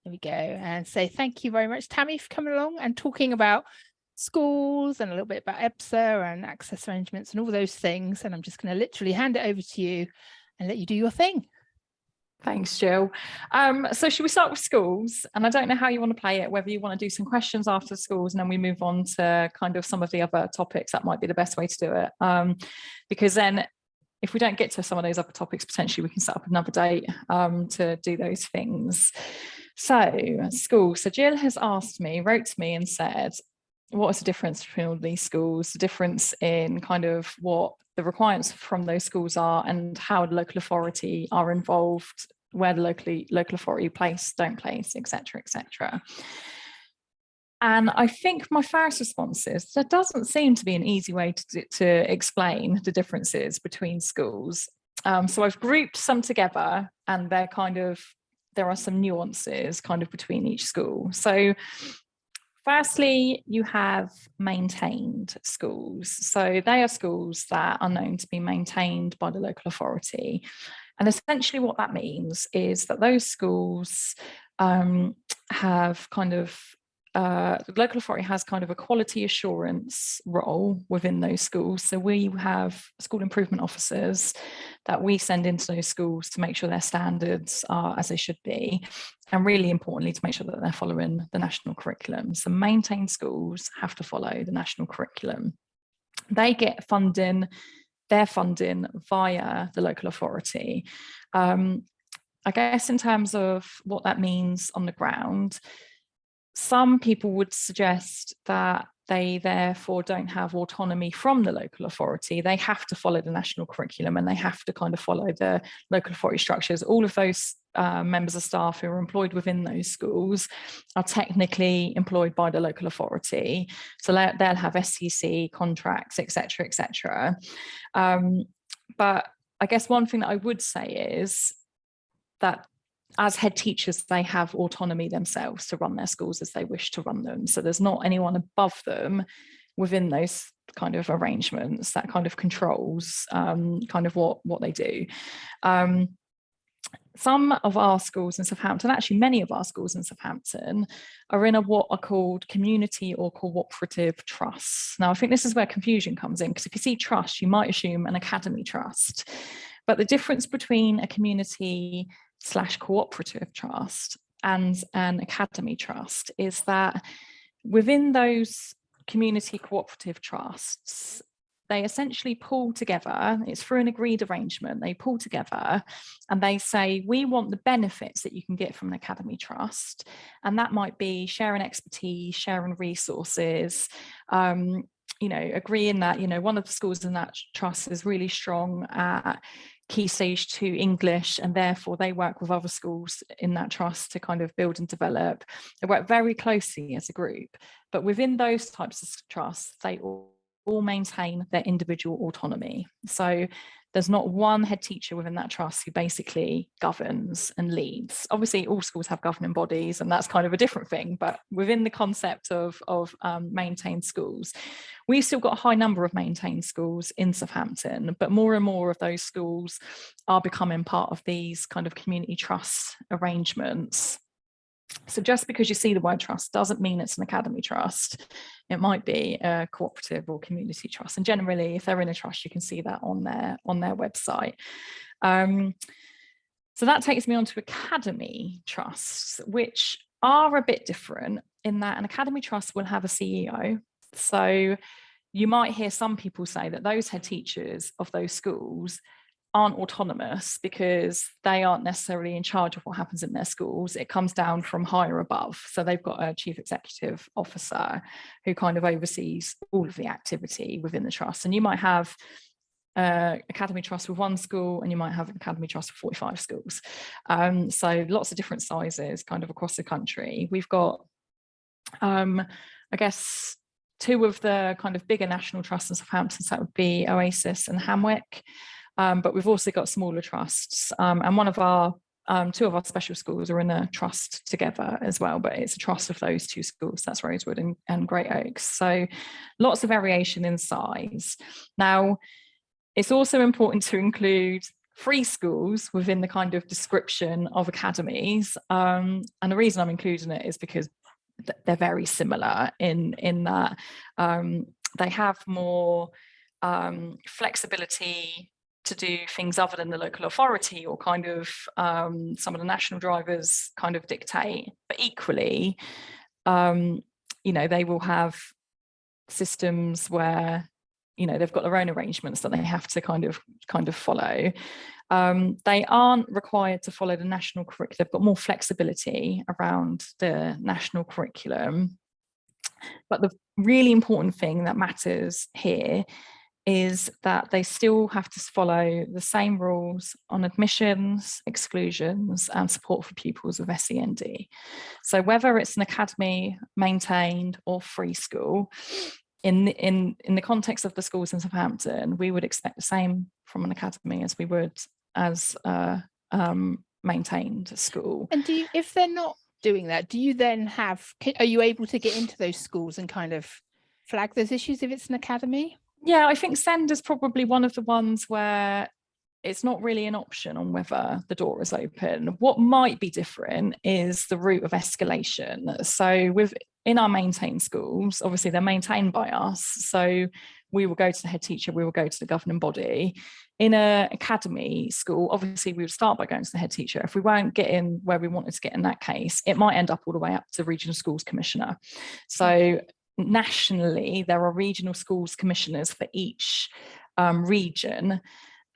There we go. And say thank you very much, Tammy, for coming along and talking about schools and a little bit about EBSA and access arrangements and all those things. And I'm just going to literally hand it over to you and let you do your thing. Thanks, Jill. So should we start with schools? And I don't know how you want to play it, whether you want to do some questions after schools and then we move on to kind of some of the other topics. That might be the best way to do it. Because then if we don't get to some of those other topics, potentially we can set up another date to do those things. So schools. So Jill has asked me, wrote to me and said, what is the difference between all these schools, the difference in kind of what the requirements from those schools are and how the local authority are involved, where the local authority place, don't place, etc., etc. And I think my first response is there doesn't seem to be an easy way to explain the differences between schools. So I've grouped some together and there are some nuances kind of between each school. So firstly, you have maintained schools. So they are schools that are known to be maintained by the local authority. And essentially what that means is that those schools have kind of, the local authority has kind of a quality assurance role within those schools. So we have school improvement officers that we send into those schools to make sure their standards are as they should be. And really importantly, to make sure that they're following the national curriculum. So maintained schools have to follow the national curriculum. They get their funding via the local authority. I guess in terms of what that means on the ground, some people would suggest that they therefore don't have autonomy from the local authority. They have to follow the national curriculum and they have to kind of follow the local authority structures. All of those members of staff who are employed within those schools are technically employed by the local authority. So they'll have STC contracts, etc., etc. But I guess one thing that I would say is that as head teachers, they have autonomy themselves to run their schools as they wish to run them. So there's not anyone above them within those kind of arrangements that kind of controls kind of what they do. Some of our schools in Southampton, actually many of our schools in Southampton, are in what are called community or cooperative trusts. Now, I think this is where confusion comes in, because if you see trust, you might assume an academy trust. But the difference between a community/cooperative trust and an academy trust is that within those community cooperative trusts, they essentially pull together, it's through an agreed arrangement, they pull together and they say, we want the benefits that you can get from an academy trust. And that might be sharing expertise, sharing resources, agreeing that, one of the schools in that trust is really strong at Key Stage 2 English, and therefore they work with other schools in that trust to kind of build and develop. They work very closely as a group, but within those types of trusts, they all maintain their individual autonomy. So there's not one head teacher within that trust who basically governs and leads. Obviously, all schools have governing bodies, and that's kind of a different thing. But within the concept of maintained schools, we've still got a high number of maintained schools in Southampton, but more and more of those schools are becoming part of these kind of community trust arrangements. So just because you see the word trust doesn't mean it's an academy trust. It might be a cooperative or community trust. And generally, if they're in a trust, you can see that on their website. So that takes me on to academy trusts, which are a bit different in that an academy trust will have a CEO. So you might hear some people say that those head teachers of those schools aren't autonomous because they aren't necessarily in charge of what happens in their schools. It comes down from higher above. So they've got a chief executive officer who kind of oversees all of the activity within the trust. And you might have academy trust with one school and you might have an academy trust with 45 schools. So lots of different sizes kind of across the country. We've got, I guess, two of the kind of bigger national trusts in Southampton, so that would be Oasis and Hamwick. But we've also got smaller trusts, and two of our special schools are in a trust together as well, but it's a trust of those two schools, that's Rosewood and Great Oaks. So lots of variation in size. Now, it's also important to include free schools within the kind of description of academies. And the reason I'm including it is because they're very similar in that they have more flexibility to do things other than the local authority or kind of some of the national drivers kind of dictate. But equally, they will have systems where they've got their own arrangements that they have to kind of follow. They aren't required to follow the national curriculum. They've got more flexibility around the national curriculum. But the really important thing that matters here is that they still have to follow the same rules on admissions, exclusions, and support for pupils with SEND. So whether it's an academy maintained or free school, in the context of the schools in Southampton, we would expect the same from an academy as we would as a maintained school. And if they're not doing that, do you then are you able to get into those schools and kind of flag those issues if it's an academy? Yeah, I think SEND is probably one of the ones where it's not really an option on whether the door is open. What might be different is the route of escalation. So in our maintained schools, obviously they're maintained by us. So we will go to the head teacher, we will go to the governing body. In an academy school, obviously we would start by going to the head teacher. If we weren't getting where we wanted to get in that case, it might end up all the way up to the regional schools commissioner. So nationally, there are regional schools commissioners for each region.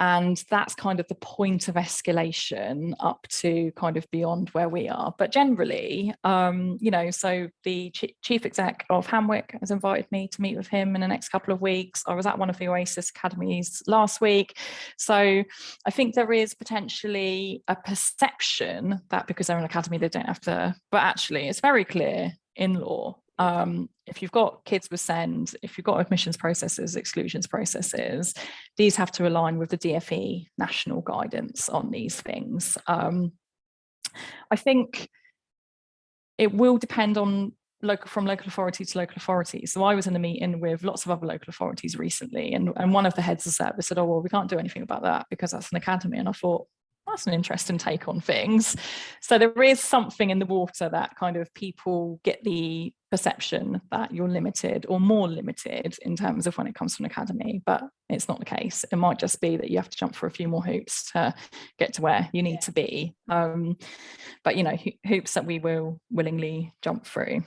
And that's kind of the point of escalation up to kind of beyond where we are. But generally, so the chief exec of Hamwick has invited me to meet with him in the next couple of weeks. I was at one of the Oasis academies last week. So I think there is potentially a perception that because they're an academy, they don't have to, but actually it's very clear in law. If you've got kids with SEND, if you've got admissions processes, exclusions processes, these have to align with the DfE national guidance on these things. I think it will depend on from local authority to local authority. So I was in a meeting with lots of other local authorities recently, and one of the heads of service said, oh, well, we can't do anything about that because that's an academy. And I thought, that's an interesting take on things. So there is something in the water that kind of people get the perception that you're limited or more limited in terms of when it comes to an academy, but it's not the case. It might just be that you have to jump for a few more hoops to get to where you need to be. But hoops that we will willingly jump through.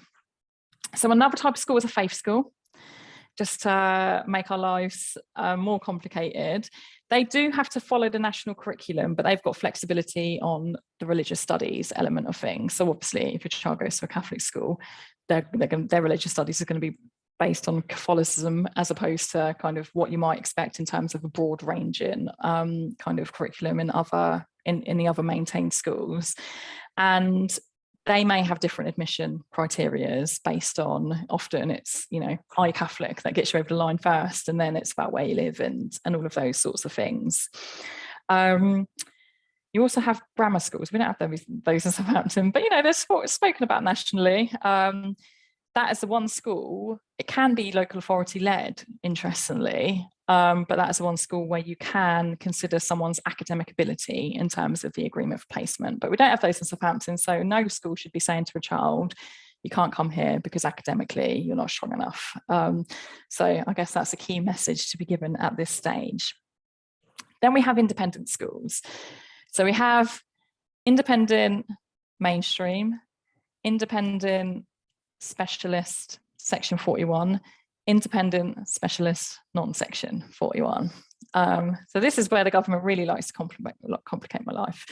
So another type of school is a faith school, just to make our lives more complicated. They do have to follow the national curriculum, but they've got flexibility on the religious studies element of things. So obviously, if your child goes to a Catholic school, their religious studies are going to be based on Catholicism as opposed to kind of what you might expect in terms of a broad ranging kind of curriculum in the other maintained schools. And they may have different admission criteria based on, often it's, are you Catholic? That gets you over the line first, and then it's about where you live and all of those sorts of things. You also have grammar schools. We don't have those in Southampton, but they're spoken about nationally. That is the one school. It can be local authority led, interestingly, but that is the one school where you can consider someone's academic ability in terms of the agreement for placement. But we don't have those in Southampton, so no school should be saying to a child, you can't come here because academically you're not strong enough. So I guess that's a key message to be given at this stage. Then we have independent schools. So we have independent mainstream, independent specialist, section 41, independent specialist, non-section 41. So this is where the government really likes to complicate my life.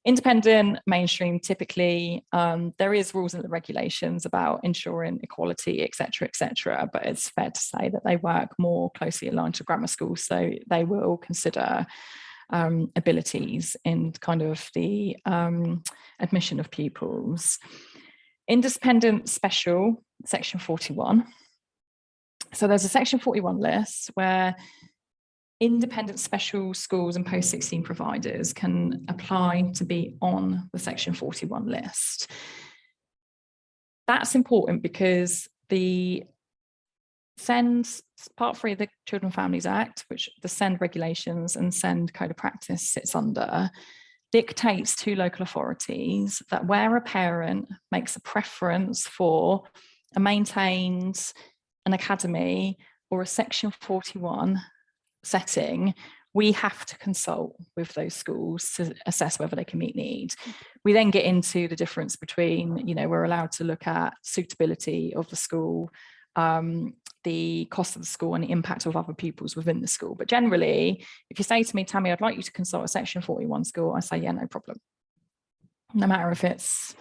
Independent mainstream, typically, there is rules and regulations about ensuring equality, et cetera, but it's fair to say that they work more closely aligned to grammar schools, so they will consider abilities in kind of the admission of pupils. Independent special, section 41. So there's a section 41 list where independent special schools and post-16 providers can apply to be on the section 41 list. That's important because the SEND, Part 3 of the Children and Families Act, which the SEND regulations and SEND code of practice sits under, dictates to local authorities that where a parent makes a preference for a maintained an academy or a Section 41 setting, we have to consult with those schools to assess whether they can meet needs. We then get into the difference between, we're allowed to look at suitability of the school, the cost of the school and the impact of other pupils within the school. But generally, if you say to me, Tammy, I'd like you to consult a Section 41 school, I say, yeah, no problem. No matter if it's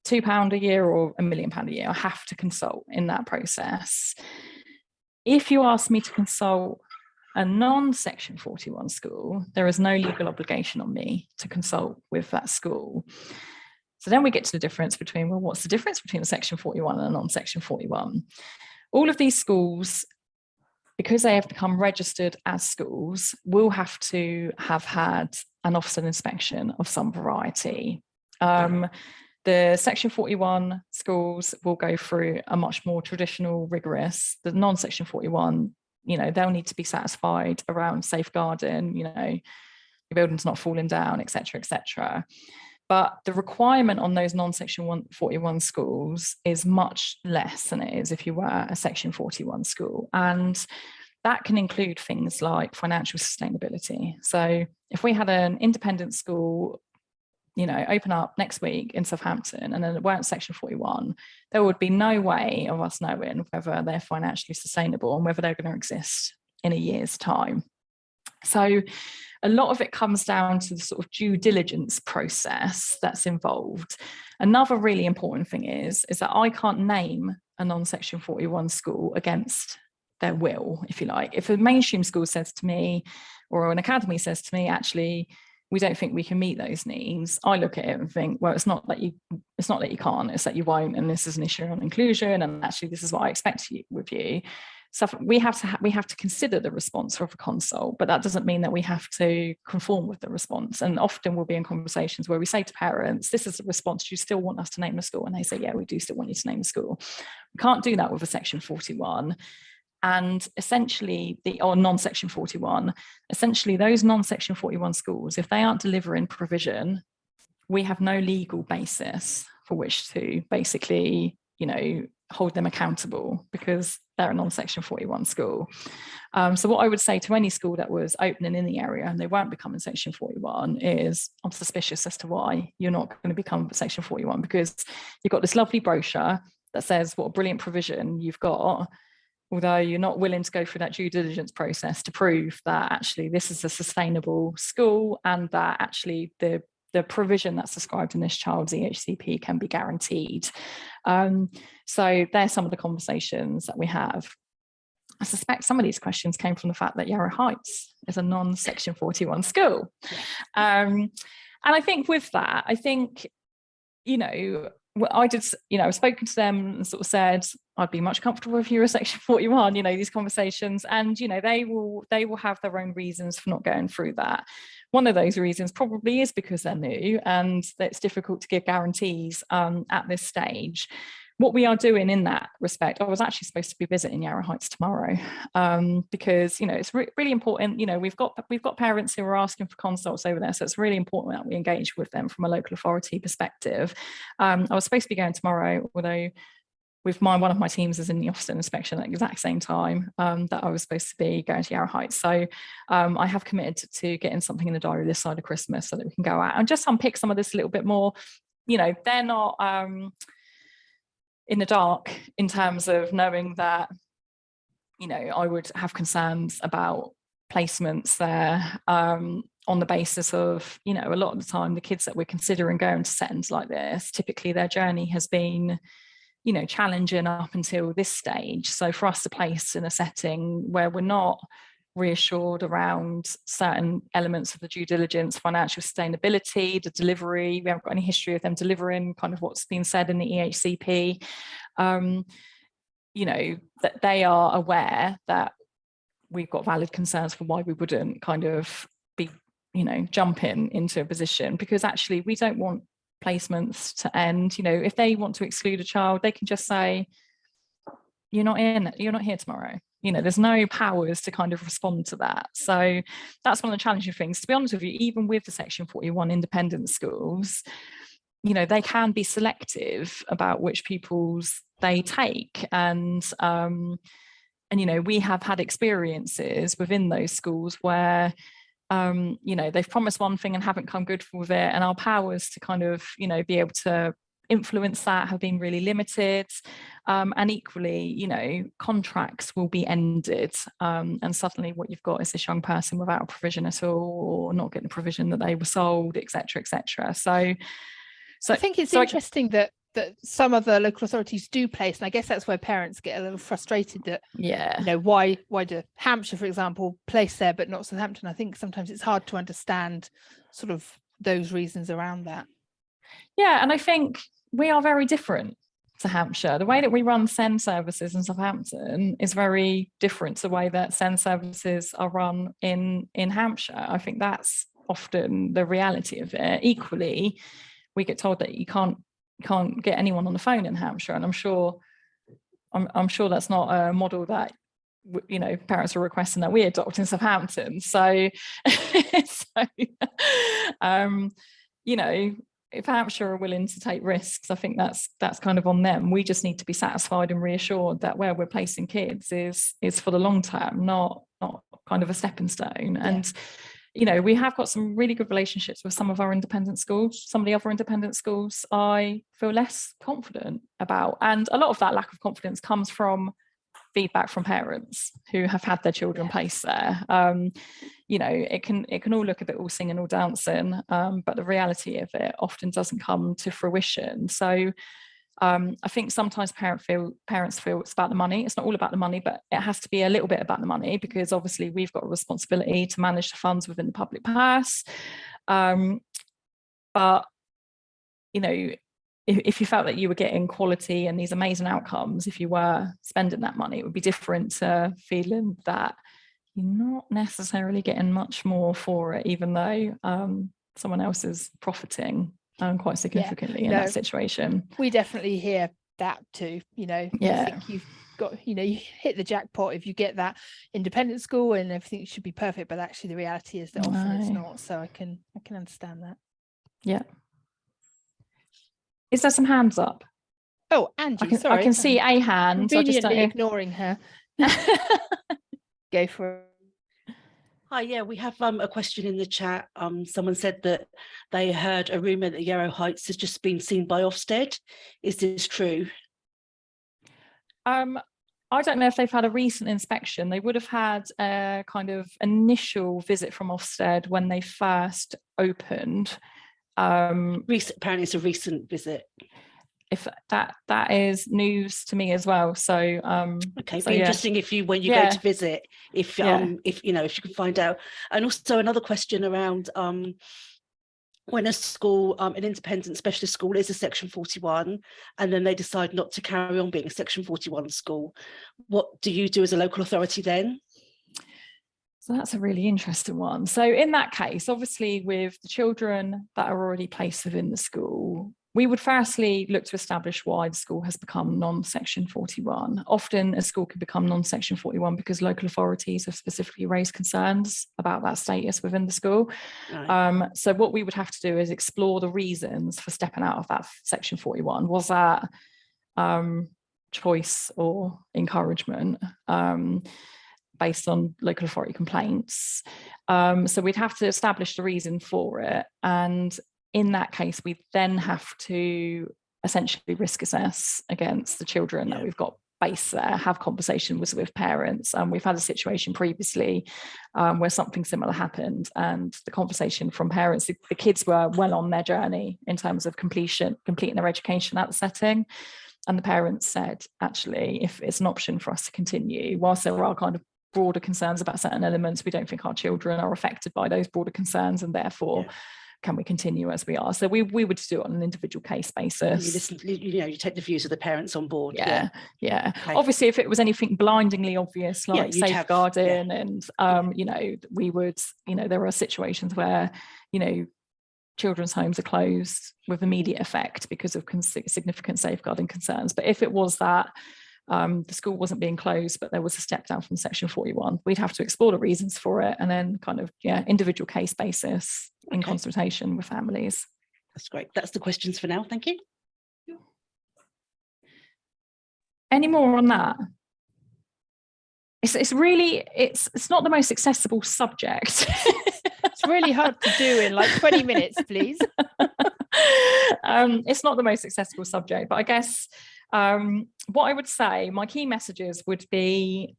£2 a year or £1 million a year, I have to consult in that process. If you ask me to consult a non-Section 41 school, there is no legal obligation on me to consult with that school. So then we get to the difference between, well, what's the difference between a Section 41 and a non-Section 41? All of these schools, because they have become registered as schools, will have to have had an offset inspection of some variety. The Section 41 schools will go through a much more traditional, rigorous. The non-Section 41, they'll need to be satisfied around safeguarding, your building's not falling down, et cetera, But the requirement on those non-Section 41 schools is much less than it is if you were a Section 41 school. And that can include things like financial sustainability. So if we had an independent school, open up next week in Southampton and then it weren't Section 41, there would be no way of us knowing whether they're financially sustainable and whether they're going to exist in a year's time. So a lot of it comes down to the sort of due diligence process that's involved. Another really important thing is that I can't name a non-Section 41 school against their will, if you like. If a mainstream school says to me, or an academy says to me, actually, we don't think we can meet those needs, I look at it and think, well, it's not that you can't, it's that you won't, and this is an issue on inclusion, and actually this is what I expect with you. So we have to consider the response of a consult, but that doesn't mean that we have to conform with the response. And often we'll be in conversations where we say to parents, this is the response, do you still want us to name the school? And they say, yeah, we do still want you to name the school. We can't do that with a Section 41. And essentially, or non-Section 41, essentially those non-Section 41 schools, if they aren't delivering provision, we have no legal basis for which to basically, hold them accountable because they're a non-Section 41 school. So what I would say to any school that was opening in the area and they weren't becoming Section 41 is, I'm suspicious as to why you're not going to become Section 41, because you've got this lovely brochure that says what a brilliant provision you've got, although you're not willing to go through that due diligence process to prove that actually this is a sustainable school and that actually the provision that's described in this child's EHCP can be guaranteed. So there's some of the conversations that we have. I suspect some of these questions came from the fact that Yarrow Heights is a non-Section 41 school. And I think with that, I've spoken to them and sort of said, I'd be much comfortable if you were Section 41, these conversations, and, they will have their own reasons for not going through that. One of those reasons probably is because they're new and it's difficult to give guarantees at this stage. What we are doing in that respect, I was actually supposed to be visiting Yarrow Heights tomorrow because, it's really important. We've got parents who are asking for consults over there. So it's really important that we engage with them from a local authority perspective. I was supposed to be going tomorrow, although one of my teams is in the offset inspection at the exact same time that I was supposed to be going to Yarrow Heights. So I have committed to getting something in the diary this side of Christmas so that we can go out and just unpick some of this a little bit more. They're not in the dark in terms of knowing that, I would have concerns about placements there on the basis of, a lot of the time, the kids that we're considering going to settings like this, typically their journey has been, challenging up until this stage. So for us to place in a setting where we're not reassured around certain elements of the due diligence, financial sustainability, the delivery, we haven't got any history of them delivering kind of what's been said in the EHCP, that they are aware that we've got valid concerns for why we wouldn't kind of be, jumping into a position, because actually we don't want placements to end. If they want to exclude a child, they can just say, you're not here tomorrow. There's no powers to kind of respond to that. So that's one of the challenging things. To be honest with you, even with the Section 41 independent schools, they can be selective about which pupils they take. And we have had experiences within those schools where they've promised one thing and haven't come good with it, and our powers to kind of be able to influence that have been really limited, and equally contracts will be ended, and suddenly what you've got is this young person without a provision at all, or not getting the provision that they were sold, etc., etc. So I think it's interesting that some of the local authorities do place, and I guess that's where parents get a little frustrated that why do Hampshire, for example, place there but not Southampton. I think sometimes it's hard to understand sort of those reasons around that. Yeah, and I think we are very different to Hampshire. The way that we run SEND services in Southampton is very different to the way that SEND services are run in Hampshire. I think that's often the reality of it. Equally, we get told that you can't get anyone on the phone in Hampshire, and I'm sure that's not a model that parents are requesting that we adopt in Southampton. So if Hampshire are willing to take risks, I think that's kind of on them. We just need to be satisfied and reassured that where we're placing kids is for the long term, not kind of a stepping stone. Yeah. And we have got some really good relationships with some of our independent schools. Some of the other independent schools I feel less confident about, and a lot of that lack of confidence comes from feedback from parents who have had their children placed there. It can all look a bit all singing, all dancing, but the reality of it often doesn't come to fruition. So I think sometimes parents feel it's about the money. It's not all about the money, but it has to be a little bit about the money, because obviously we've got a responsibility to manage the funds within the public purse. But if you felt that you were getting quality and these amazing outcomes, if you were spending that money, it would be different to feeling that you're not necessarily getting much more for it, even though someone else is profiting quite significantly in that situation. We definitely hear that too. You think you've got, you hit the jackpot if you get that independent school and everything should be perfect, but actually the reality is that often it's not. So I can understand that. Yeah. Is there some hands up? Oh, Angie, sorry. I can see a hand. Conveniently ignoring her. Go for it. Hi, yeah, we have a question in the chat. Someone said that they heard a rumour that Yarrow Heights has just been seen by Ofsted. Is this true? I don't know if they've had a recent inspection. They would have had a kind of initial visit from Ofsted when they first opened. Apparently it's a recent visit. If that is news to me as well. So okay, so, be interesting if when you go to visit, if you can find out. And also another question around when a school, an independent specialist school is a Section 41, and then they decide not to carry on being a Section 41 school, what do you do as a local authority then? So that's a really interesting one. So in that case, obviously with the children that are already placed within the school, we would firstly look to establish why the school has become non-Section 41. Often a school can become non-Section 41 because local authorities have specifically raised concerns about that status within the school. Right. So what we would have to do is explore the reasons for stepping out of that Section 41. Was that choice or encouragement based on local authority complaints? So we'd have to establish the reason for it. And in that case, we then have to essentially risk assess against the children that we've got based there, have conversations with parents. We've had a situation previously where something similar happened, and the conversation from parents, the kids were well on their journey in terms of completing their education at the setting. And the parents said, actually, if it's an option for us to continue, whilst there are kind of broader concerns about certain elements, we don't think our children are affected by those broader concerns, and therefore can we continue as we are? So we would do it on an individual case basis. You take the views of the parents on board. Yeah. Okay. Obviously, if it was anything blindingly obvious, like safeguarding, and we would, there are situations where, children's homes are closed with immediate effect because of significant safeguarding concerns. But if it was that the school wasn't being closed, but there was a step down from Section 41. We'd have to explore the reasons for it, and then kind of, individual case basis in consultation with families. That's great. That's the questions for now. Thank you. Any more on that? It's really, it's not the most accessible subject. It's really hard to do in like 20 minutes, please. It's not the most accessible subject, but I guess what I would say, my key messages would be,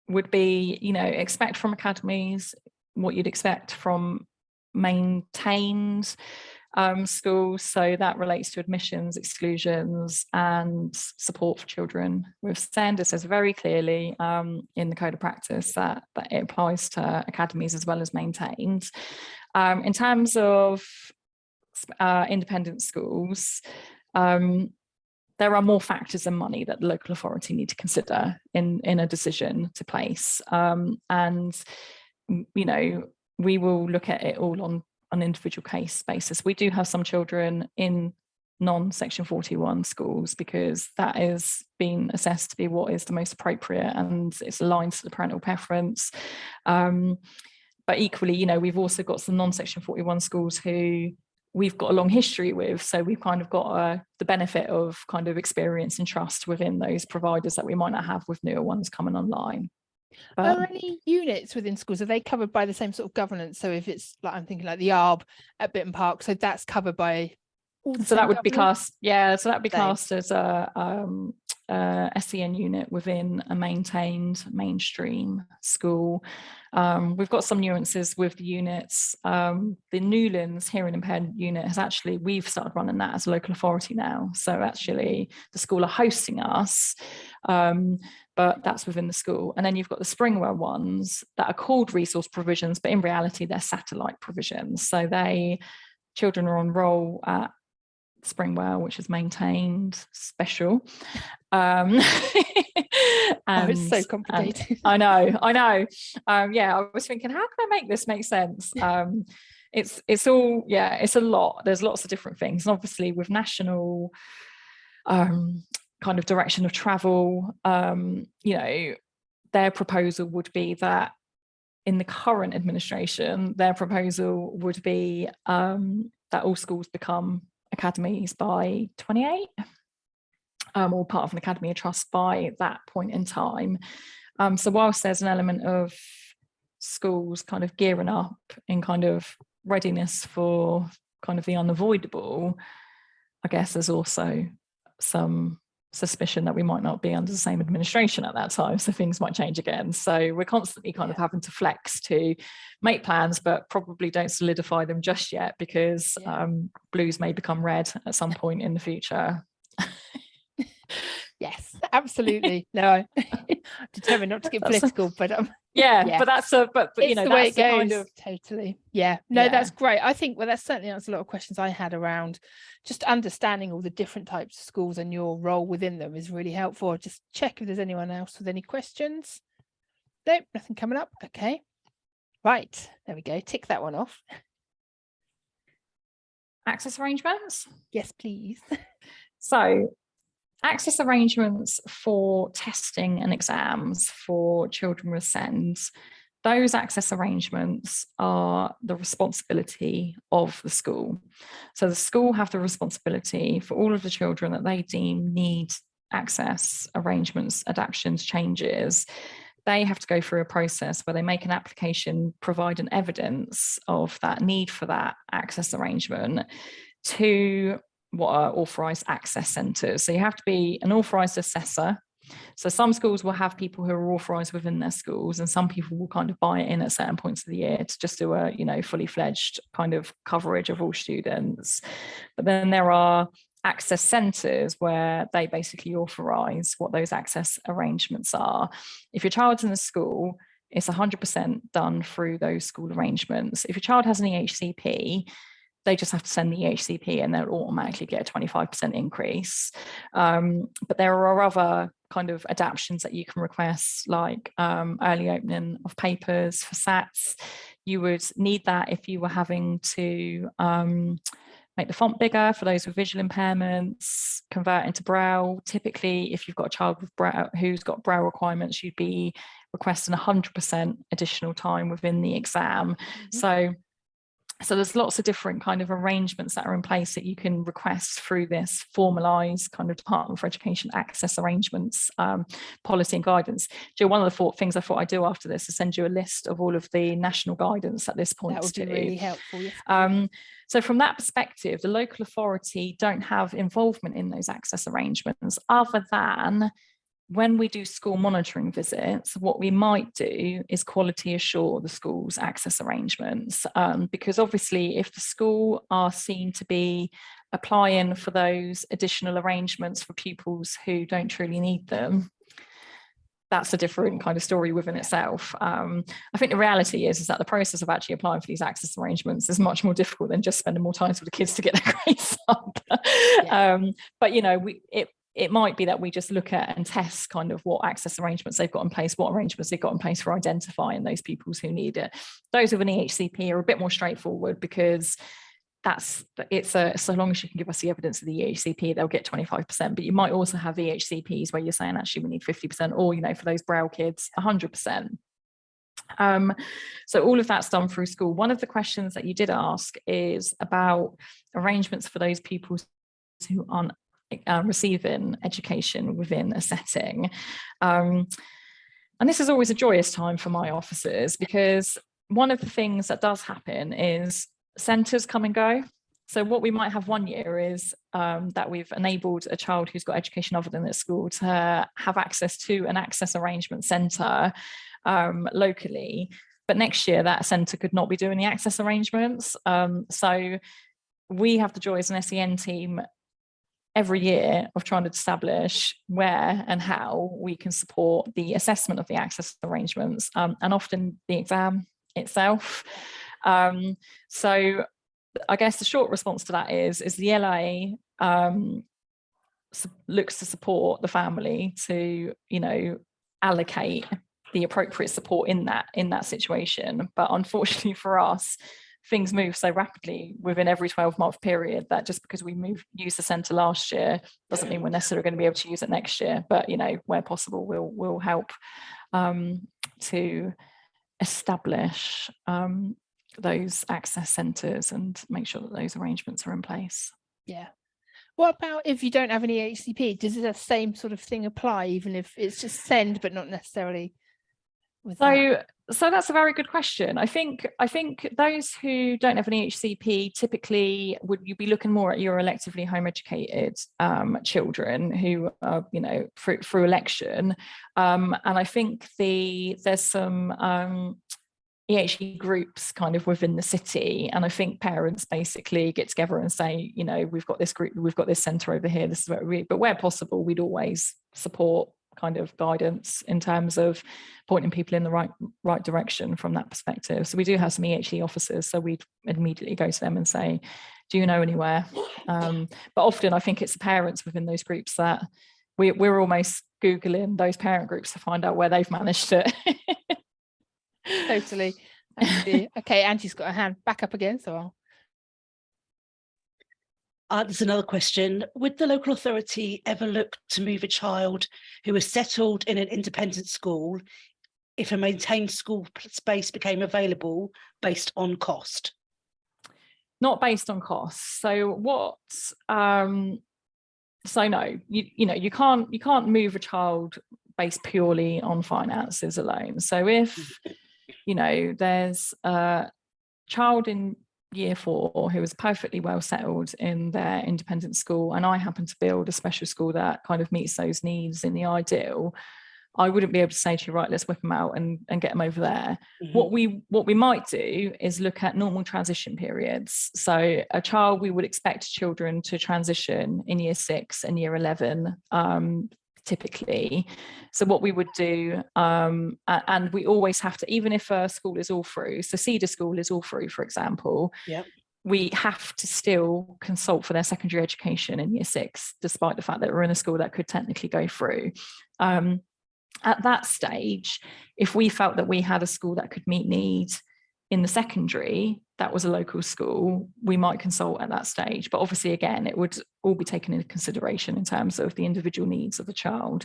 expect from academies what you'd expect from maintained schools. So that relates to admissions, exclusions, and support for children with SEND. It says very clearly in the Code of Practice that it applies to academies as well as maintained. In terms of independent schools, there are more factors than money that the local authority need to consider in a decision to place. And, we will look at it all on an individual case basis. We do have some children in non-Section 41 schools because that is being assessed to be what is the most appropriate, and it's aligned to the parental preference. But equally, we've also got some non-Section 41 schools who we've got a long history with, so we've kind of got the benefit of kind of experience and trust within those providers that we might not have with newer ones coming online. Are any units within schools, are they covered by the same sort of governance? So if it's like, I'm thinking like the ARB at Bitton Park, so that's covered by all the so that would governance? be classed, so that'd be classed as a SEN unit within a maintained mainstream school. We've got some nuances with the units. The Newlands hearing impaired unit we've started running that as a local authority now. So actually the school are hosting us, but that's within the school. And then you've got the Springwell ones that are called resource provisions, but in reality they're satellite provisions. So children are on roll at Springwell, which is maintained special. It's so complicated. I know. I was thinking, how can I make this make sense? It's all, it's a lot. There's lots of different things. And obviously with national kind of direction of travel, their proposal would be that in the current administration, their proposal would be that all schools become academies by 28, or part of an academy of trust by that point in time. So whilst there's an element of schools kind of gearing up in kind of readiness for kind of the unavoidable, I guess there's also some suspicion that we might not be under the same administration at that time, so things might change again. So we're constantly kind of having to flex to make plans, but probably don't solidify them just yet, because blues may become red at some point in the future. Yes, absolutely. No, I'm determined not to get political, but but that's but it's the way that's it goes. kind of Totally. That's great. I think that certainly answers a lot of questions I had around just understanding all the different types of schools and your role within them is really helpful. Just check if there's anyone else with any questions. Nope, nothing coming up. Okay, right, there we go, tick that one off. Access arrangements. Yes, please. So access arrangements for testing and exams for children with SEND, those access arrangements are the responsibility of the school. So the school have the responsibility for all of the children that they deem need access arrangements, adaptations, changes. They have to go through a process where they make an application, provide an evidence of that need for that access arrangement to what are authorised access centres. So you have to be an authorised assessor. So some schools will have people who are authorised within their schools, and some people will kind of buy it in at certain points of the year to just do a fully fledged kind of coverage of all students. But then there are access centres where they basically authorise what those access arrangements are. If your child's in a school, it's 100% done through those school arrangements. If your child has an EHCP, they just have to send the EHCP and they'll automatically get a 25% increase. But there are other kind of adaptations that you can request, like early opening of papers for SATs. You would need that if you were having to make the font bigger for those with visual impairments, convert into Braille. Typically, if you've got a child with Braille, who's got Braille requirements, you'd be requesting 100% additional time within the exam. So there's lots of different kind of arrangements that are in place that you can request through this formalised kind of Department for Education access arrangements policy and guidance. Jill, one of the things I thought I'd do after this is send you a list of all of the national guidance at this point. That would be really helpful. Yes. So from that perspective, the local authority don't have involvement in those access arrangements other than when we do school monitoring visits. What we might do is quality assure the school's access arrangements, because obviously if the school are seen to be applying for those additional arrangements for pupils who don't truly need them, that's a different kind of story within itself. I think the reality is that the process of actually applying for these access arrangements is much more difficult than just spending more time with the kids to get their grades up. But you know, it might be that we just look at and test kind of what access arrangements they've got in place, what arrangements they've got in place for identifying those pupils who need it. Those with an EHCP are a bit more straightforward because so long as you can give us the evidence of the EHCP, they'll get 25%. But you might also have EHCPs where you're saying actually we need 50%, or, you know, for those Braille kids, 100%. So all of that's done through school. One of the questions that you did ask is about arrangements for those pupils who aren't receiving education within a setting. And this is always a joyous time for my officers, because one of the things that does happen is centres come and go. So what we might have one year is that we've enabled a child who's got education other than at school to have access to an access arrangement centre locally. But next year that centre could not be doing the access arrangements. So we have the joy as an SEN team every year of trying to establish where and how we can support the assessment of the access arrangements, and often the exam itself. So I guess the short response to that is the LA looks to support the family to, you know, allocate the appropriate support in that situation. But unfortunately for us, things move so rapidly within every 12-month period that just because we used the centre last year doesn't mean we're necessarily going to be able to use it next year. But, you know, where possible, we'll help to establish those access centres and make sure that those arrangements are in place. Yeah. What about if you don't have any HCP? Does the same sort of thing apply, even if it's just send but not necessarily with that? So that's a very good question. I think those who don't have an EHCP typically you be looking more at your electively home educated children who are, you know, through election, and I think there's some EHE groups kind of within the city, and I think parents basically get together and say, you know, we've got this group, we've got this centre over here, this is where but where possible we'd always support kind of guidance in terms of pointing people in the right direction from that perspective. So we do have some EHE officers, so we'd immediately go to them and say, do you know anywhere? But often I think it's the parents within those groups that we're almost Googling those parent groups to find out where they've managed it. Totally. Okay, Angie's got her hand back up again, so there's another question. Would the local authority ever look to move a child who is settled in an independent school if a maintained school space became available based on cost? Not based on cost. So no, you can't move a child based purely on finances alone. So if, you know, there's a child in year 4 who is perfectly well settled in their independent school, and I happen to build a special school that kind of meets those needs in the ideal, I wouldn't be able to say to you, right, let's whip them out and get them over there. Mm-hmm. What we might do is look at normal transition periods. So a child, we would expect children to transition in year 6 and year 11, typically. So what we would do, and we always have to, even if a school is all through, so Cedar School is all through, for example, we have to still consult for their secondary education in year 6, despite the fact that we're in a school that could technically go through. At that stage, if we felt that we had a school that could meet need in the secondary, that was a local school, we might consult at that stage. But obviously, again, it would all be taken into consideration in terms of the individual needs of the child.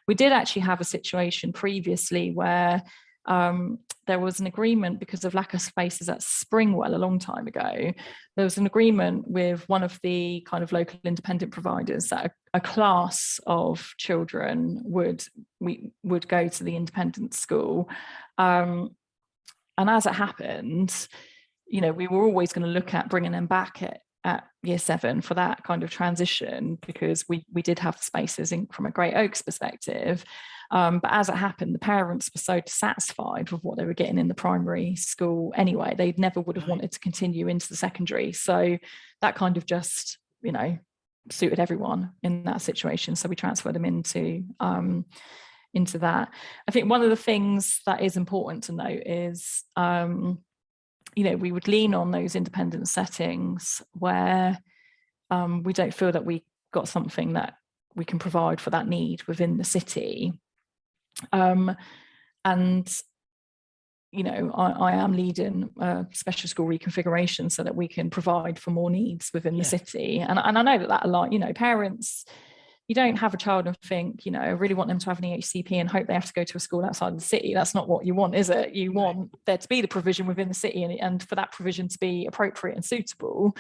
We did actually have a situation previously where there was an agreement, because of lack of spaces at Springwell a long time ago. There was an agreement with one of the kind of local independent providers that a class of children would go to the independent school. And as it happened, you know, we were always going to look at bringing them back at year 7 for that kind of transition, because we did have spaces from a Great Oaks perspective. But as it happened, the parents were so dissatisfied with what they were getting in the primary school anyway, they never would have wanted to continue into the secondary. So that kind of just, you know, suited everyone in that situation. So we transferred them into that. I think one of the things that is important to note is, you know, we would lean on those independent settings where we don't feel that we got something that we can provide for that need within the city. And, you know, I am leading a special school reconfiguration so that we can provide for more needs within the city. And I know that a lot, you know, parents, you don't have a child and think, you know, I really want them to have an EHCP and hope they have to go to a school outside of the city. That's not what you want, is it? You want there to be the provision within the city and for that provision to be appropriate and suitable,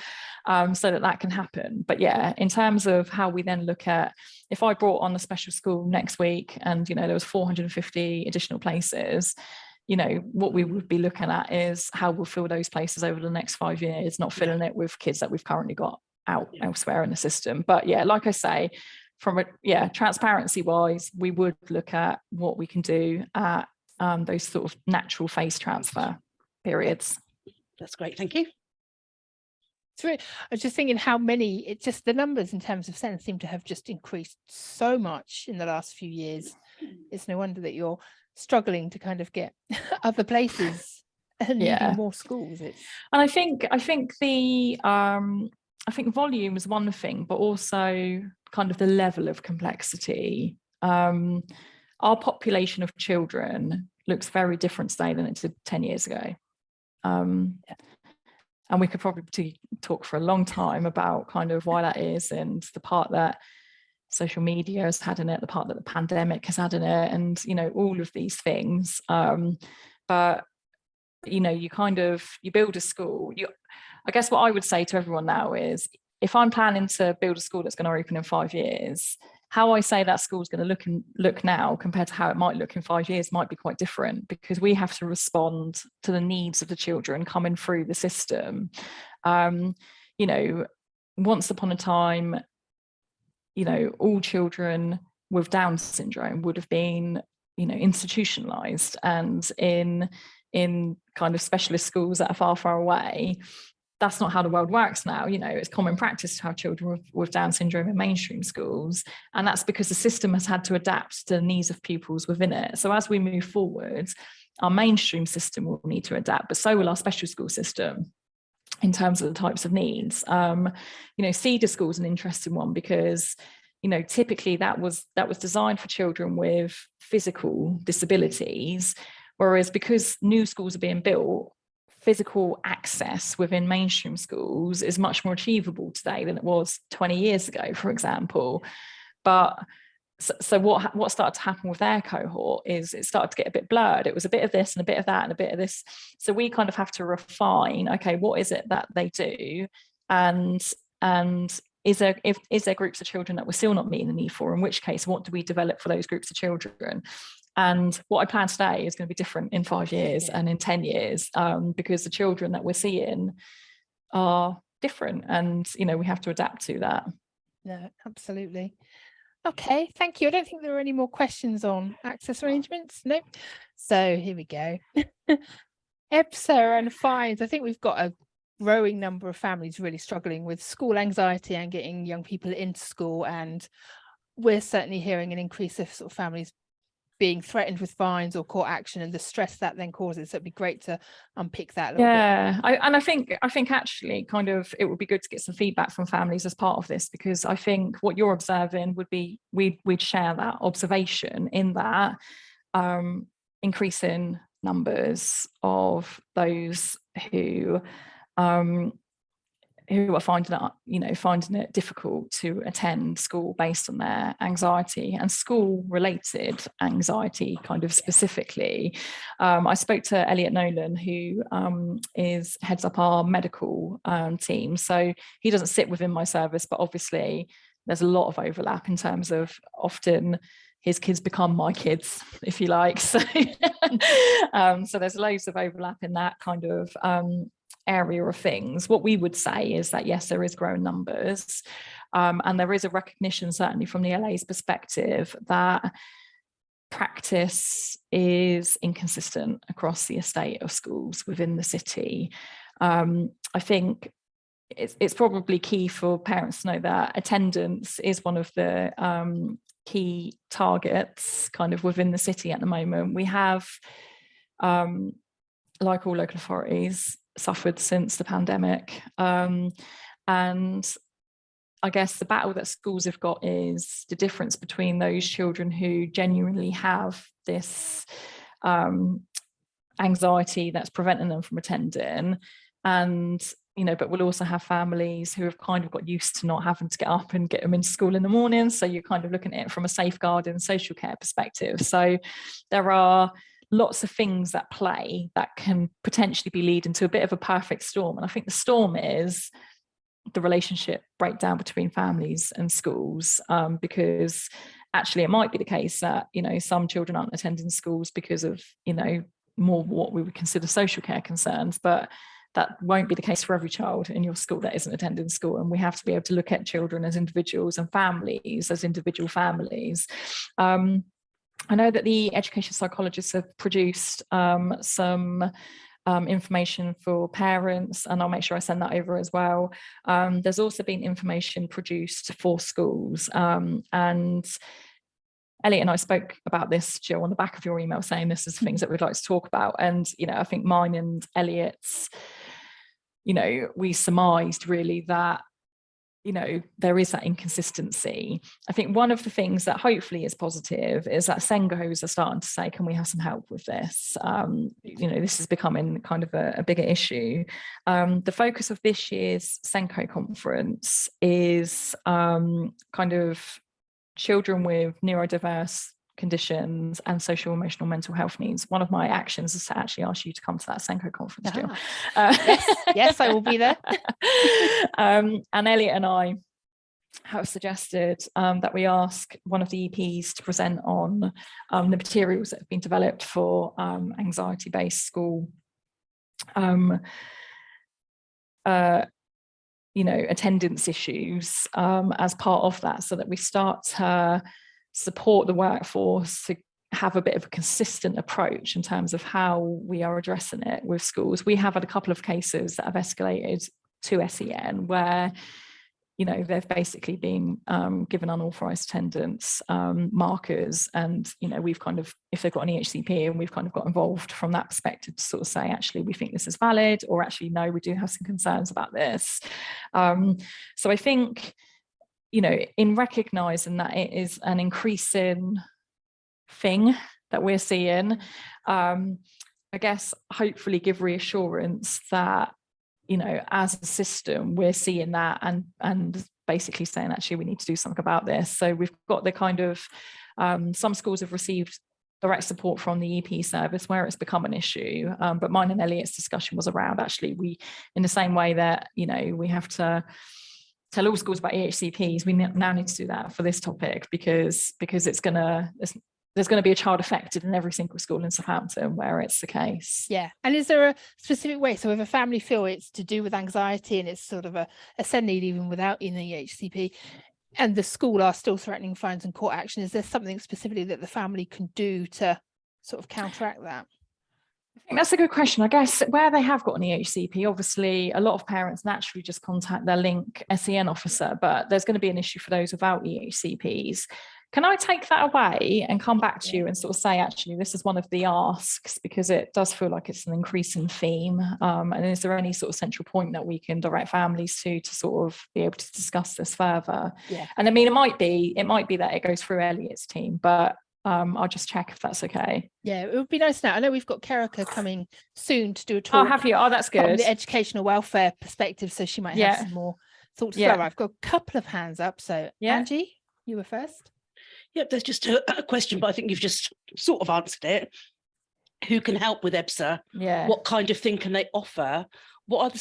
so that can happen. But yeah, in terms of how we then look at, if I brought on a special school next week and, you know, there was 450 additional places, you know, what we would be looking at is how we'll fill those places over the next 5 years, not filling it with kids that we've currently got out elsewhere in the system. But yeah, like I say, from a transparency wise, we would look at what we can do at those sort of natural phase transfer periods. That's great, thank you. I was just thinking how many, it's just the numbers in terms of sentence seem to have just increased so much in the last few years. It's no wonder that you're struggling to kind of get other places and needing more schools. And I think the I think volume is one thing, but also kind of the level of complexity. Our population of children looks very different today than it did 10 years ago. And we could probably talk for a long time about kind of why that is, and the part that social media has had in it, the part that the pandemic has had in it, and, you know, all of these things. But, you know, you build a school. I guess what I would say to everyone now is, if I'm planning to build a school that's going to open in 5 years, how I say that school is going to look now compared to how it might look in 5 years might be quite different, because we have to respond to the needs of the children coming through the system. You know, once upon a time, you know, all children with Down syndrome would have been, you know, institutionalized and in kind of specialist schools that are far, far away. That's not how the world works now. You know, it's common practice to have children with Down syndrome in mainstream schools. And that's because the system has had to adapt to the needs of pupils within it. So as we move forward, our mainstream system will need to adapt, but so will our special school system in terms of the types of needs. You know, Cedar School is an interesting one because, you know, typically that was designed for children with physical disabilities, whereas because new schools are being built, physical access within mainstream schools is much more achievable today than it was 20 years ago, for example. But so what started to happen with their cohort is it started to get a bit blurred. It was a bit of this and a bit of that and a bit of this. So we kind of have to refine, okay, what is it that they do? And is there groups of children that we're still not meeting the need for? In which case, what do we develop for those groups of children? And what I plan today is going to be different in 5 years and in 10 years, because the children that we're seeing are different, and, you know, we have to adapt to that. No, absolutely. Okay, thank you. I don't think there are any more questions on access arrangements. No. So here we go. EBSA and fines. I think we've got a growing number of families really struggling with school anxiety and getting young people into school. And we're certainly hearing an increase of sort of families being threatened with fines or court action and the stress that then causes. So it'd be great to unpick that a little bit. I think actually kind of it would be good to get some feedback from families as part of this, because I think what you're observing would be we'd share that observation in that increasing numbers of those who who are finding it difficult to attend school based on their anxiety and school-related anxiety, kind of specifically. I spoke to Elliot Nolan, who heads up our medical team. So he doesn't sit within my service, but obviously there's a lot of overlap in terms of often his kids become my kids, if you like. So, so there's loads of overlap in that kind of area of things. What we would say is that yes, there is growing numbers, and there is a recognition, certainly from the LA's perspective, that practice is inconsistent across the estate of schools within the city. I think it's probably key for parents to know that attendance is one of the key targets kind of within the city at the moment. We have, like all local authorities, suffered since the pandemic, and I guess the battle that schools have got is the difference between those children who genuinely have this anxiety that's preventing them from attending, and but we'll also have families who have kind of got used to not having to get up and get them into school in the morning, so you're kind of looking at it from a safeguarding social care perspective. So there are lots of things that play that can potentially be leading to a bit of a perfect storm. And I think the storm is the relationship breakdown between families and schools, because actually it might be the case that, some children aren't attending schools because of, more what we would consider social care concerns, but that won't be the case for every child in your school that isn't attending school. And we have to be able to look at children as individuals and families as individual families. I know that the education psychologists have produced some information for parents, and I'll make sure I send that over as well. There's also been information produced for schools, and Elliot and I spoke about this, Jill, on the back of your email, saying this is things that we'd like to talk about. And, I think mine and Elliot's, we surmised really that there is that inconsistency. I think one of the things that hopefully is positive is that Sengos are starting to say, can we have some help with this? This is becoming kind of a bigger issue. The focus of this year's Senko conference is kind of children with neurodiverse conditions and social, emotional, mental health needs. One of my actions is to actually ask you to come to that Senko conference, Jill. Yes, I will be there. And Elliot and I have suggested that we ask one of the EPs to present on the materials that have been developed for anxiety-based school attendance issues as part of that, so that we start to support the workforce to have a bit of a consistent approach in terms of how we are addressing it with schools. We have had a couple of cases that have escalated to SEN where they've basically been given unauthorized attendance markers, and we've kind of, if they've got an EHCP, and we've kind of got involved from that perspective to sort of say, actually, we think this is valid, or actually, no, we do have some concerns about this. So I think, in recognizing that it is an increasing thing that we're seeing, I guess hopefully give reassurance that as a system, we're seeing that and basically saying, actually, we need to do something about this. So we've got the kind of, some schools have received direct support from the EP service where it's become an issue. But mine and Elliot's discussion was around, actually, we, in the same way that, we have to tell all schools about EHCPs, we now need to do that for this topic, because there's going to be a child affected in every single school in Southampton where it's the case. Yeah. And is there a specific way? So if a family feel it's to do with anxiety and it's sort of a SEN need even without in the EHCP, and the school are still threatening fines and court action, is there something specifically that the family can do to sort of counteract that? I think that's a good question. I guess where they have got an EHCP, obviously a lot of parents naturally just contact their link SEN officer, but there's going to be an issue for those without EHCPs. Can I take that away and come back to you and sort of say, actually, this is one of the asks, because it does feel like it's an increasing theme. And is there any sort of central point that we can direct families to sort of be able to discuss this further? Yeah. And I mean, it might be that it goes through Elliot's team, but I'll just check if that's okay. Yeah, it would be nice now. I know we've got Kerika coming soon to do a talk. Oh, have you? Oh, that's good. From the educational welfare perspective, so she might have some more thoughts to throw. I've got a couple of hands up. So Angie, you were first. Yep, there's just a question, but I think you've just sort of answered it. Who can help with EBSA? What kind of thing can they offer? What are the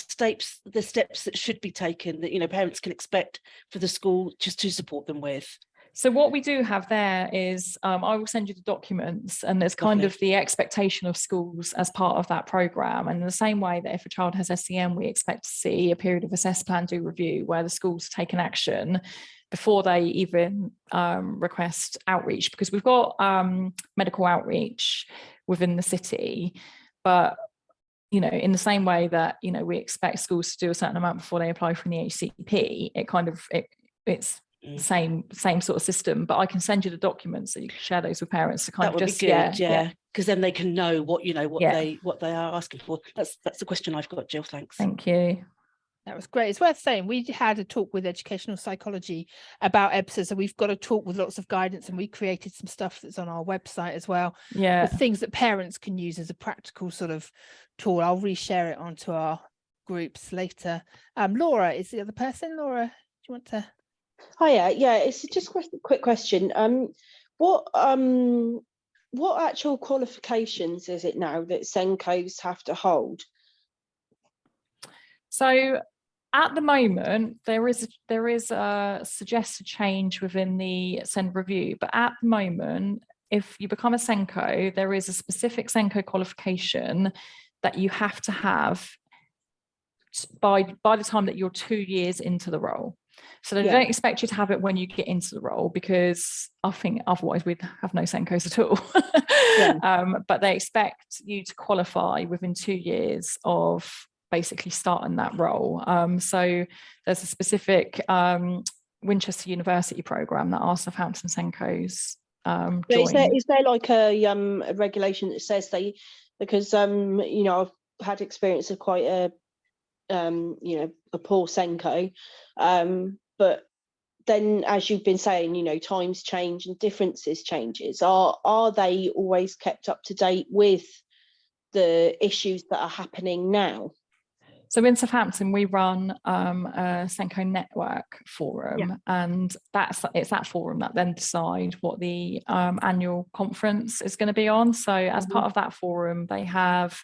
steps that should be taken that, you know, parents can expect for the school just to support them with? So what we do have there is, I will send you the documents, and there's kind of the expectation of schools as part of that programme. And in the same way that if a child has SEN, we expect to see a period of assess, plan, do, review, where the schools take an action before they even request outreach, because we've got medical outreach within the city, but you know, in the same way that, you know, we expect schools to do a certain amount before they apply for an EHCP, it's same sort of system. But I can send you the documents so you can share those with parents to kind of just be good, because then they can know what, you know, what they are asking for. That's the question I've got, Jill. Thanks. Thank you. That was great. It's worth saying we had a talk with educational psychology about EBSA, so we've got a talk with lots of guidance, and we created some stuff that's on our website as well. With things that parents can use as a practical sort of tool. I'll reshare it onto our groups later. Laura is the other person. Laura, do you want to? Hiya. Yeah, it's just a quick question. What actual qualifications is it now that SENCOs have to hold? So at the moment, there is a suggested change within the SEND review, but at the moment, if you become a SENCO, there is a specific SENCO qualification that you have to have by the time that you're 2 years into the role. So they don't expect you to have it when you get into the role, because I think otherwise we'd have no SENCOs at all. But they expect you to qualify within 2 years of basically starting that role. So there's a specific Winchester University programme that our Southampton SENCOs join. Is there like a regulation that says because you know, I've had experience of quite a you know, a poor SENCO, but then, as you've been saying, you know, times change and differences changes. Are they always kept up to date with the issues that are happening now? So in Southampton, we run a SENCO network forum, and it's that forum that then decide what the annual conference is going to be on. So as part of that forum, they have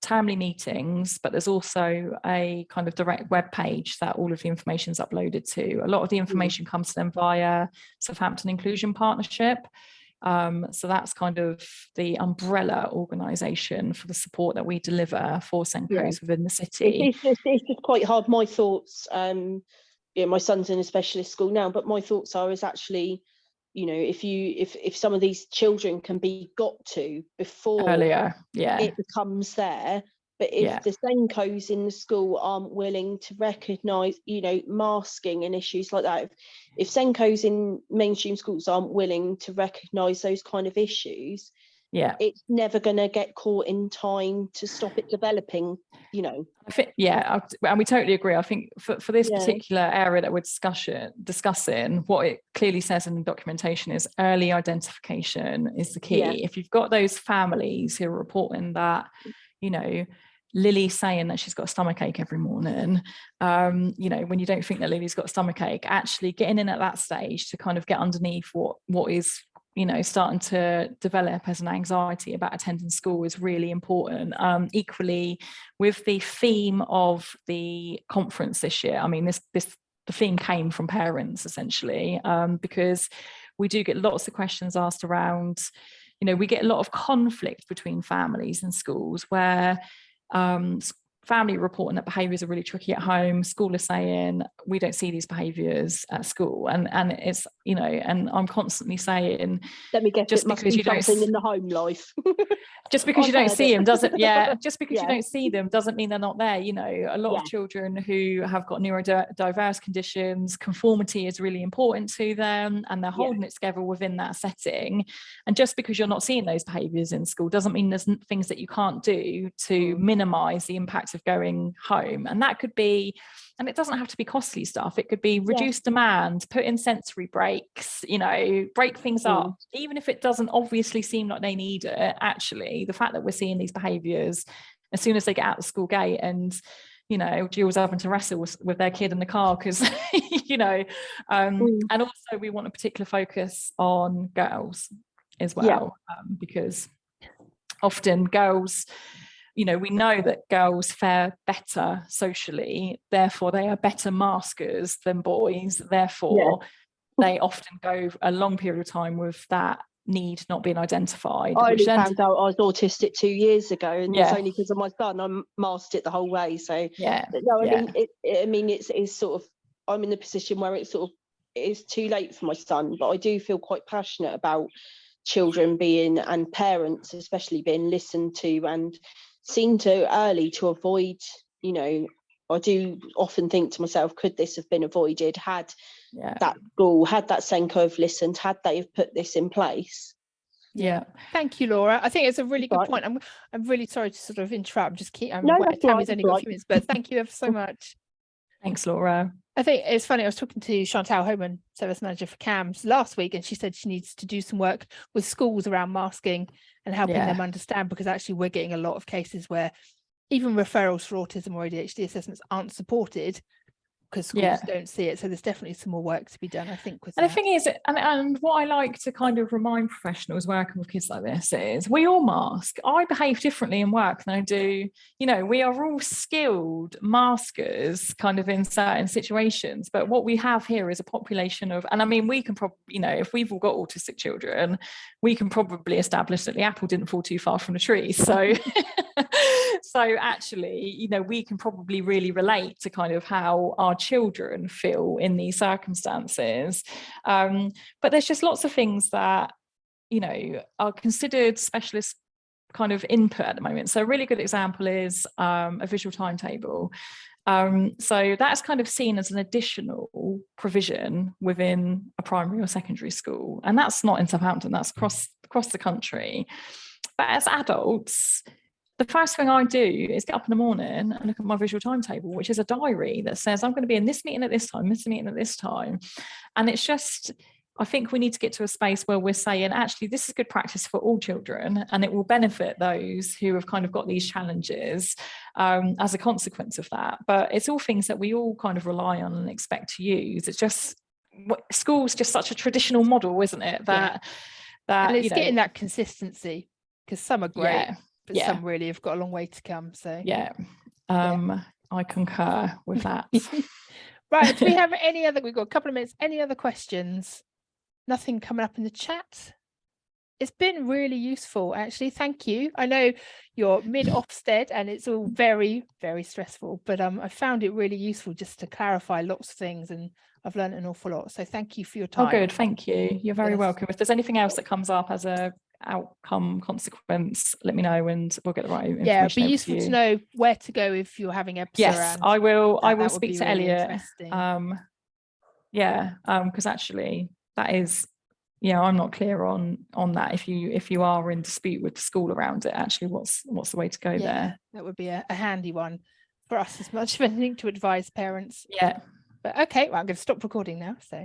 timely meetings, but there's also a kind of direct web page that all of the information is uploaded to. A lot of the information comes to them via Southampton Inclusion Partnership. So that's kind of the umbrella organisation for the support that we deliver for SENCOs within the city. It's just quite hard. My thoughts, my son's in a specialist school now, but my thoughts are actually, you know, if some of these children can be got to before earlier, it becomes there. But if the SENCOs in the school aren't willing to recognise, you know, masking and issues like that, if SENCOs in mainstream schools aren't willing to recognise those kind of issues, it's never going to get caught in time to stop it developing, you know. I think, and we totally agree. I think for this particular area that we're discussing, what it clearly says in the documentation is early identification is the key. If you've got those families who are reporting that, you know, Lily saying that she's got a stomachache every morning, you know, when you don't think that Lily's got a stomachache, actually getting in at that stage to kind of get underneath what is, you know, starting to develop as an anxiety about attending school is really important. Equally, with the theme of the conference this year, I mean, the theme came from parents essentially, because we do get lots of questions asked around, you know, we get a lot of conflict between families and schools where family reporting that behaviours are really tricky at home, school is saying we don't see these behaviours at school, and it's, you know, and I'm constantly saying, let me guess, just because you don't see in the home life, just because you don't see them doesn't just because you don't see them doesn't mean they're not there. You know, a lot of children who have got neurodiverse conditions, conformity is really important to them, and they're holding it together within that setting. And just because you're not seeing those behaviours in school doesn't mean there's things that you can't do to minimise the impact of going home. And that could be, and it doesn't have to be costly stuff. It could be reduced demand, put in sensory breaks, you know, break things up, even if it doesn't obviously seem like they need it. Actually, the fact that we're seeing these behaviours as soon as they get out the school gate, and you know, Jill's having to wrestle with their kid in the car because, you know, and also we want a particular focus on girls as well, because often girls, you know, we know that girls fare better socially, therefore they are better maskers than boys, therefore they often go a long period of time with that need not being identified. I only found out I was autistic 2 years ago, and it's only because of my son. I masked it the whole way. So I mean, it's sort of, I'm in the position where it's sort of, it's too late for my son, but I do feel quite passionate about children being, and parents especially, being listened to and seen to early to avoid, you know, I do often think to myself, could this have been avoided had that school, had that Senko have listened, had they have put this in place? Thank you, Laura. I think it's a really good point. I'm really sorry to sort of interrupt. Just keep. Tammy's only got a few minutes, but thank you ever so much. Thanks, Laura. I think it's funny. I was talking to Chantal Homan, Service Manager for CAMS, last week, and she said she needs to do some work with schools around masking and helping them understand, because actually we're getting a lot of cases where even referrals for autism or ADHD assessments aren't supported because schools don't see it. So there's definitely some more work to be done, I think. And the thing is, and what I like to kind of remind professionals working with kids like this is, we all mask. I behave differently in work than I do, you know, we are all skilled maskers kind of in certain situations, but what we have here is a population of, and I mean, we can probably, you know, if we've all got autistic children, we can probably establish that the apple didn't fall too far from the tree. So so actually, you know, we can probably really relate to kind of how our children feel in these circumstances. But there's just lots of things that, you know, are considered specialist kind of input at the moment. So a really good example is a visual timetable. So that's kind of seen as an additional provision within a primary or secondary school. And that's not in Southampton, that's across the country. But as adults, the first thing I do is get up in the morning and look at my visual timetable, which is a diary that says I'm going to be in this meeting at this time, this meeting at this time. And it's just, I think we need to get to a space where we're saying, actually, this is good practice for all children, and it will benefit those who have kind of got these challenges as a consequence of that. But it's all things that we all kind of rely on and expect to use. It's just, school's just such a traditional model, isn't it? That and it's getting that consistency, because some are great. But some really have got a long way to come. So I concur with that. Right, do we have any other, we've got a couple of minutes, any other questions? Nothing coming up in the chat. It's been really useful, actually. Thank you. I know you're mid Ofsted and it's all very, very stressful, but I found it really useful just to clarify lots of things, and I've learned an awful lot. So thank you for your time. Oh, good. Thank you. You're very welcome. If there's anything else that comes up as a outcome consequence, let me know and we'll get the right information. It'd be useful to know where to go if you're having EBSA. Yes, I will speak to really Elliot. Because actually that is, I'm not clear on that. If you are in dispute with the school around it, actually what's the way to go there? That would be a handy one for us, as much of anything to advise parents. But okay, well, I'm going to stop recording now. So